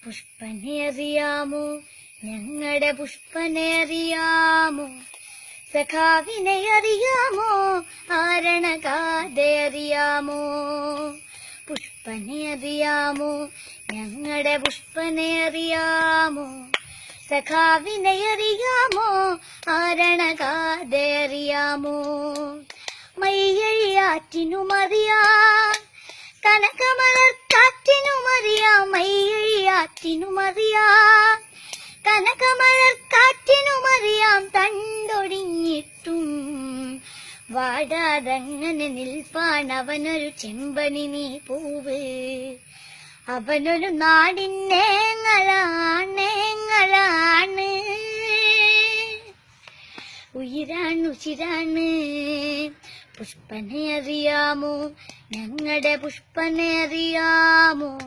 പുഷ്പനെ അറിയാമോ, ഞങ്ങളുടെ പുഷ്പനെ അറിയാമോ, സഖാവിനെ അറിയാമോ, ആരണഗാഥ അറിയാമോ. പുഷ്പനെ അറിയാമോ, ഞങ്ങളുടെ പുഷ്പനെ അറിയാമോ, സഖാവിനെ അറിയാമോ, ആരണഗാഥ അറിയാമോ. മയ്യഴിയാറ്റിനുമറിയാം, കനകമലർക്കാറ്റിനുമറിയാം, മയ്യഴിയാറ്റിനുമറിയാം, കനകമലർക്കാറ്റിനുമറിയാം, തണ്ടൊടിഞ്ഞിട്ടും വാടാതങ്ങനെ നിൽപ്പാണവനൊരു ചെമ്പനി പൂവ്. അവനൊരു നാടിന്നേങ്ങളാണ്, ഉയിരാണ്. പുഷ്പനെ അറിയാമോ, ഞങ്ങളുടെ പുഷ്പനെ അറിയാമോ,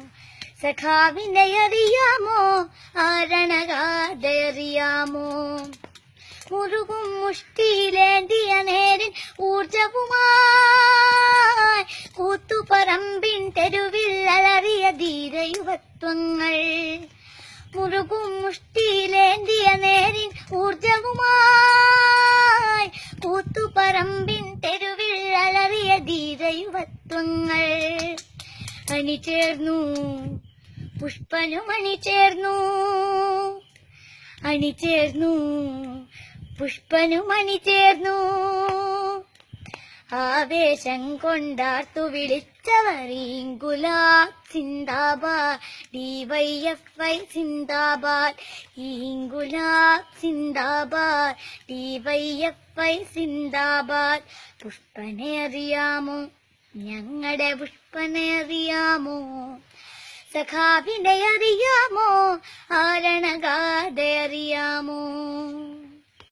സഖാവിനെ അറിയാമോ, ആരണഗാഥ അറിയാമോ. മുറുകും മുഷ്ടിയിലേന്തിയ നേരിൻ ഊർജവുമായി കൂത്തുപറമ്പിൻ തെരുവിൽ അലറിയ ധീരയുവത്വങ്ങൾ. മുറുകും മുഷ്ടിയിലേന്തിയ നേരിൻ ഊർജവുമായി കൂത്തുപറമ്പിൻ തെരുവിൽ അലറിയ ധീരയുവത്വങ്ങൾ. അണിചേർന്നു പുഷ്പനും അണിചേർന്നു, അണിചേർന്നു പുഷ്പനും അണിചേർന്നു. ആവേശം കൊണ്ടാർത്തു വിളിച്ചവർ ഇൻകുലാബ് സിന്ദാബാദ്, DYFI സിന്ദാബാദ്, ഇൻകുലാബ് സിന്ദാബാദ്, DYFI സിന്ദാബാദ്. പുഷ്പനെ അറിയാമോ, ഞങ്ങളുടെ പുഷ്പനെ അറിയാമോ, സഖാവിനെ അറിയാമോ, ആരണഗാഥ അറിയാമോ.